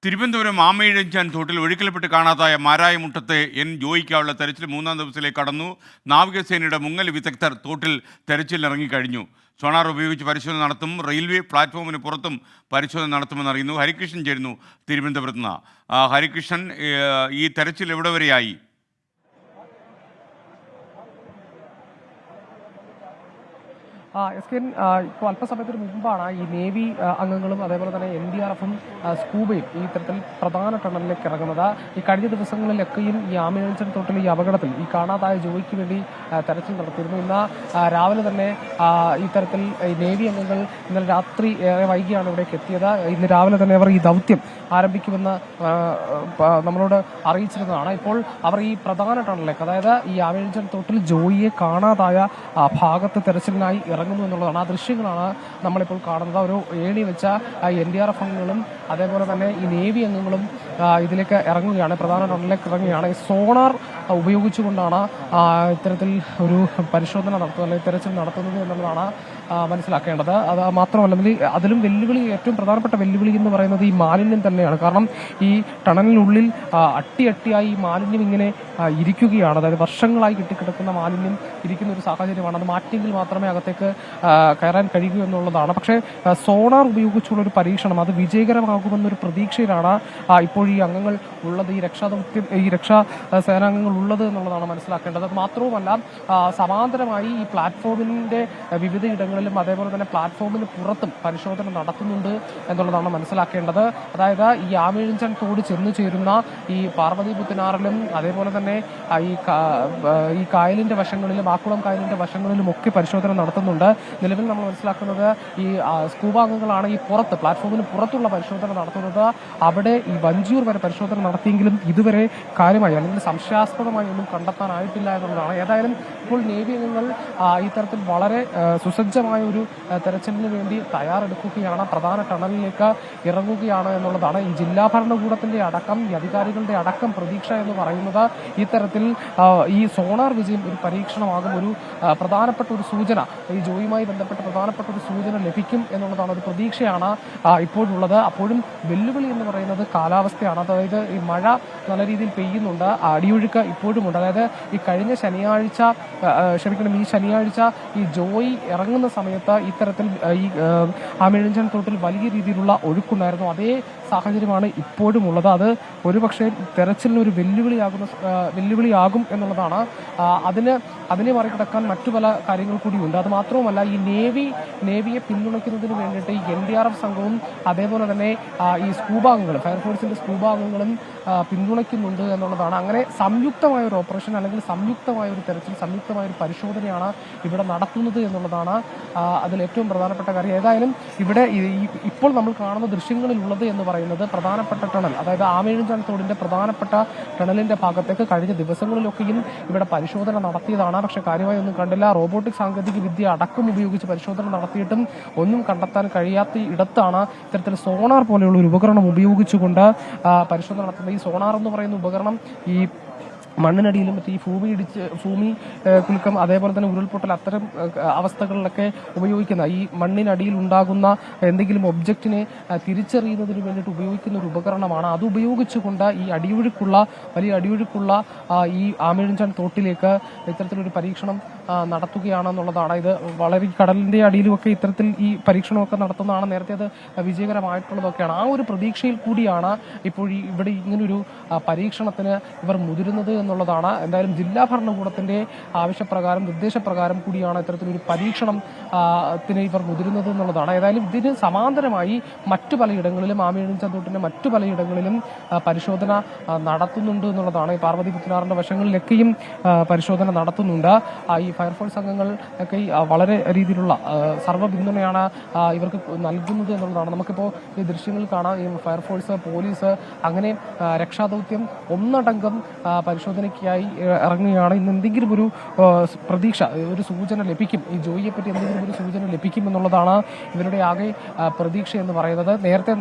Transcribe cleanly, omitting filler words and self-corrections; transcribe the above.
തിരുവനന്തപുരം ആമയിഴഞ്ചാൻ തോട്ടിൽ ഒഴുക്കിൽപ്പെട്ട് കാണാതായ മാരായമുട്ടത്തെ എൻ ജോയിക്കായുള്ള തെരച്ചിൽ 3-ാം ദിവസത്തിലേക്ക് കടന്നു. നാവികസേനയുടെ മുങ്ങൽ വിദഗ്ധർ തോട്ടിൽ തെരച്ചിലിറങ്ങിക്കഴിഞ്ഞു. സോണാർ ഉപയോഗിച്ച് പരിശോധന നടത്തും. റെയിൽവേ പ്ലാറ്റ്ഫോമിന് പുറത്തും പരിശോധന നടത്തുമെന്ന് അറിയുന്നു. ഹരികൃഷ്ണൻ ചേരുന്നു തിരുവനന്തപുരത്ത് നിന്ന്. ഹരികൃഷ്ണൻ, ഈ തെരച്ചിൽ എവിടെ വരെയായി? ഇപ്പോൾ അല്പസമയത്തിന് മുമ്പാണ് ഈ നേവി അംഗങ്ങളും അതേപോലെ തന്നെ NDRF-ഉം സ്കൂബയും ഈ തരത്തിൽ പ്രധാന ടണലിലേക്ക് ഇറങ്ങുന്നത്. ഈ കഴിഞ്ഞ ദിവസങ്ങളിലൊക്കെയും ഈ ആമയിഴഞ്ചാൻ തോട്ടിൽ ഈ അപകടത്തിൽ ഈ കാണാതായ ജോയിക്ക് വേണ്ടി തെരച്ചിൽ നടത്തിയിരുന്നു. ഇന്ന് രാവിലെ തന്നെ ഈ തരത്തിൽ നേവി അംഗങ്ങൾ ഇന്നലെ രാത്രി വൈകിയാണ് ഇവിടേക്ക് എത്തിയത്. ഇന്ന് രാവിലെ തന്നെ അവർ ഈ ദൗത്യം ആരംഭിക്കുമെന്ന് നമ്മളോട് അറിയിച്ചിരുന്നതാണ്. ഇപ്പോൾ അവർ ഈ പ്രധാന ടണലിലേക്ക്, അതായത് ഈ ആമയിഴഞ്ചാൻ തോട്ടിൽ ജോയിയെ കാണാതായ ഭാഗത്ത് തെരച്ചിലിനായി ഇറങ്ങുന്നു എന്നുള്ളതാണ്. ആ ദൃശ്യങ്ങളാണ് നമ്മളിപ്പോൾ കാണുന്നത്. ഒരു ഏണി വെച്ച NDRF അംഗങ്ങളും അതേപോലെ തന്നെ ഈ നേവി അംഗങ്ങളും ഇതിലേക്ക് ഇറങ്ങുകയാണ്, പ്രധാന ടണലിലേക്ക് ഇറങ്ങുകയാണ്. ഈ സോണാർ ഉപയോഗിച്ചുകൊണ്ടാണ് ഇത്തരത്തിൽ ഒരു പരിശോധന നടത്തുന്നത് അല്ലെങ്കിൽ തെരച്ചിൽ നടത്തുന്നത് എന്നുള്ളതാണ് മനസ്സിലാക്കേണ്ടത്. അത് മാത്രമല്ല, അതിലും വെല്ലുവിളി, ഏറ്റവും പ്രധാനപ്പെട്ട വെല്ലുവിളി എന്ന് പറയുന്നത് ഈ മാലിന്യം തന്നെയാണ്. കാരണം ഈ ടണലിനുള്ളിൽ അട്ടിയായി ഈ മാലിന്യം ഇങ്ങനെ ഇരിക്കുകയാണ്. അതായത് വർഷങ്ങളായി കെട്ടിക്കിടക്കുന്ന മാലിന്യം ഇരിക്കുന്ന ഒരു സാഹചര്യമാണ്. അത് മാറ്റിയെങ്കിൽ മാത്രമേ അകത്തേക്ക് കയറാൻ കഴിയൂ എന്നുള്ളതാണ്. പക്ഷേ സോണാർ ഉപയോഗിച്ചുള്ള ഒരു പരീക്ഷണം അത് വിജയകരമാകുമെന്നൊരു പ്രതീക്ഷയിലാണ് ഇപ്പോൾ ഈ അംഗങ്ങൾ ഉള്ളത്, ഈ രക്ഷാ സേനാംഗങ്ങൾ ഉള്ളത് എന്നുള്ളതാണ് മനസ്സിലാക്കേണ്ടത്. അത് മാത്രവുമല്ല, സമാന്തരമായി ഈ പ്ലാറ്റ്ഫോമിന്റെ വിവിധ ഇടങ്ങളിലും അതേപോലെ തന്നെ പ്ലാറ്റ്ഫോമിന് പുറത്തും പരിശോധന നടത്തുന്നുണ്ട് എന്നുള്ളതാണ് മനസ്സിലാക്കേണ്ടത്. അതായത് ഈ ആമയിഴഞ്ചാൻ തോട് ചെന്നു ചേരുന്ന ഈ പാർവതി പുത്തനാറിലും അതേപോലെ തന്നെ ഈ കായലിന്റെ വശങ്ങളിലും, ആക്കുളം കായലിന്റെ വശങ്ങളിലും ഒക്കെ പരിശോധന നടത്തുന്നുണ്ട്. നിലവിൽ നമ്മൾ മനസ്സിലാക്കുന്നത് ഈ സ്കൂബ അംഗങ്ങളാണ് ഈ പുറത്ത്, പ്ലാറ്റ്ഫോമിന് പുറത്തുള്ള പരിശോധന നടത്തുന്നത്. അവിടെ ഈ വഞ്ചിയൂർ വരെ പരിശോധന നടത്തിയെങ്കിലും ഇതുവരെ കാര്യമായി അല്ലെങ്കിൽ സംശയാസ്പദമായി ഒന്നും കണ്ടെത്താനായിട്ടില്ല എന്നുള്ളതാണ്. ഏതായാലും ഇപ്പോൾ നേവി അംഗങ്ങൾ ഇത്തരത്തിൽ വളരെ സുസജ്ജമായ ഒരു തെരച്ചിലിന് വേണ്ടി തയ്യാറെടുക്കുകയാണ്, പ്രധാന ടണലിലേക്ക് ഇറങ്ങുകയാണ് എന്നുള്ളതാണ്. ഈ ജില്ലാ ഭരണകൂടത്തിന്റെ അടക്കം, ഈ അധികാരികളുടെ അടക്കം പ്രതീക്ഷ എന്ന് പറയുന്നത് ഇത്തരത്തിൽ ഈ സോണാർ വിജയം ഒരു പരീക്ഷണമാകും, ഒരു പ്രധാനപ്പെട്ട ഒരു സൂചന, ഈ ജോയിയുമായി ബന്ധപ്പെട്ട പ്രധാനപ്പെട്ട ഒരു സൂചന ലഭിക്കും എന്നുള്ളതാണ്, ഒരു പ്രതീക്ഷയാണ് ഇപ്പോഴുള്ളത്. അപ്പോഴും വെല്ലുവിളി എന്ന് പറയുന്നത് കാലാവസ്ഥയാണ്. അതായത് ഈ മഴ നല്ല രീതിയിൽ പെയ്യുന്നുണ്ട്, അടിയൊഴുക്ക് ഇപ്പോഴുമുണ്ട്. അതായത് ഈ ശനിയാഴ്ച ഈ ജോയി ഇറങ്ങുന്ന സമയത്ത് ഇത്തരത്തിൽ ഈ ആമയിഴഞ്ചാൻ തോട്ടിൽ വലിയ രീതിയിലുള്ള ഒഴുക്കുണ്ടായിരുന്നു. അതേ സാഹചര്യമാണ് ഇപ്പോഴും ഉള്ളത്. അത് ഒരുപക്ഷെ തെരച്ചിലിന് ഒരു വെല്ലുവിളിയാകും എന്നുള്ളതാണ്. അതിനെ മറികടക്കാൻ മറ്റു പല കാര്യങ്ങൾ കൂടിയുണ്ട്. അത് മാത്രവുമല്ല, ഈ നേവിയെ പിന്തുണയ്ക്കുന്നതിന് വേണ്ടിയിട്ട് ഈ NDRF സംഘവും അതേപോലെ തന്നെ ഈ സ്കൂബാംഗങ്ങളും, ഫയർഫോഴ്സിന്റെ സ്കൂബാംഗങ്ങളും പിന്തുണയ്ക്കുന്നുണ്ട് എന്നുള്ളതാണ്. അങ്ങനെ സംയുക്തമായ ഒരു ഓപ്പറേഷൻ അല്ലെങ്കിൽ സംയുക്തമായ ഒരു തെരച്ചിൽ, സംയുക്തമായ ഒരു പരിശോധനയാണ് ഇവിടെ നടത്തുന്നത് എന്നുള്ളതാണ് അതിൽ ഏറ്റവും പ്രധാനപ്പെട്ട കാര്യം. ഏതായാലും ഇവിടെ ഇപ്പോൾ നമ്മൾ കാണുന്ന ദൃശ്യങ്ങളിലുള്ളത് എന്ന് പറയുന്നത് പ്രധാനപ്പെട്ട ടണൽ, അതായത് ആമയിഴഞ്ചാൻ തോടിന്റെ പ്രധാനപ്പെട്ട ടണലിന്റെ ഭാഗത്തേക്ക് കഴിഞ്ഞ ദിവസങ്ങളിലൊക്കെയും ഇവിടെ പരിശോധന നടത്തിയതാണ്. പക്ഷെ കാര്യമായി ഒന്നും കണ്ടില്ല. റോബോട്ടിക് സാങ്കേതിക വിദ്യ അടക്കം ഉപയോഗിച്ച് പരിശോധന നടത്തിയിട്ടും ഒന്നും കണ്ടെത്താൻ കഴിയാത്ത ഇടത്താണ് ഇത്തരത്തിൽ സോണാർ പോലെയുള്ള ഒരു ഉപകരണം ഉപയോഗിച്ചുകൊണ്ട് പരിശോധന നടത്തുന്നത്. ഈ സോണാർ എന്ന് പറയുന്ന ഉപകരണം ഈ മണ്ണിനടിയിലും മറ്റേ ഈ ഭൂമി കുലുക്കം അതേപോലെ തന്നെ ഉരുൾപൊട്ടൽ അത്തരം അവസ്ഥകളിലൊക്കെ ഉപയോഗിക്കുന്ന, ഈ മണ്ണിനടിയിൽ ഉണ്ടാകുന്ന എന്തെങ്കിലും ഒബ്ജക്റ്റിനെ തിരിച്ചറിയുന്നതിന് വേണ്ടിയിട്ട് ഉപയോഗിക്കുന്ന ഒരു ഉപകരണമാണ്. അത് ഉപയോഗിച്ചുകൊണ്ട് ഈ വലിയ അടിയൊഴുക്കുള്ള ഈ ആമയിഴഞ്ചാൻ തോട്ടിലേക്ക് ഇത്തരത്തിലൊരു പരീക്ഷണം നടത്തുകയാണെന്നുള്ളതാണ്. ഇത് വളരെ കടലിന്റെ അടിയിലുമൊക്കെ ഇത്തരത്തിൽ ഈ പരീക്ഷണമൊക്കെ നടത്തുന്നതാണ്. നേരത്തെ അത് വിജയകരമായിട്ടുള്ളതൊക്കെയാണ്. ആ ഒരു പ്രതീക്ഷയിൽ കൂടിയാണ് ഇപ്പോൾ ഇവിടെ ഇങ്ങനൊരു പരീക്ഷണത്തിന് ഇവർ മുതിരുന്നത് എന്നുള്ളതാണ്. എന്തായാലും ജില്ലാ ഭരണകൂടത്തിന്റെ ആവശ്യപ്രകാരം, നിർദ്ദേശപ്രകാരം കൂടിയാണ് ഇത്തരത്തിലൊരു പരീക്ഷണത്തിന് ഇവർ മുതിരുന്നത് എന്നുള്ളതാണ്. ഏതായാലും ഇതിന് സമാന്തരമായി മറ്റു പലയിടങ്ങളിലും, ആമയിഴഞ്ചാൻ തോട്ടിന്റെ മറ്റു പലയിടങ്ങളിലും പരിശോധന നടത്തുന്നുണ്ട് എന്നുള്ളതാണ്. ഈ പാർവതി പുത്തനാറിന്റെ വശങ്ങളിലൊക്കെയും പരിശോധന നടത്തുന്നുണ്ട്. ഈ ഫയർഫോഴ്സ് അംഗങ്ങൾ ഒക്കെ വളരെ രീതിയിലുള്ള സർവ്വ പിന്തുണയാണ് ഇവർക്ക് നൽകുന്നത് എന്നുള്ളതാണ്. നമുക്കിപ്പോൾ ഈ ദൃശ്യങ്ങൾ കാണാം. ഈ ഫയർഫോഴ്സ്, പോലീസ്, അങ്ങനെ രക്ഷാദൗത്യം ഒന്നടങ്കം പരിശോധനയ്ക്കായി ഇറങ്ങുകയാണ്. ഇന്ന് എന്തെങ്കിലും ഒരു പ്രതീക്ഷ, ഒരു സൂചന ലഭിക്കും, ഈ ജോയിയെ പറ്റി എന്തെങ്കിലും ഒരു സൂചന ലഭിക്കും എന്നുള്ളതാണ് ഇവരുടെ ആകെ പ്രതീക്ഷ എന്ന് പറയുന്നത്. നേരത്തെ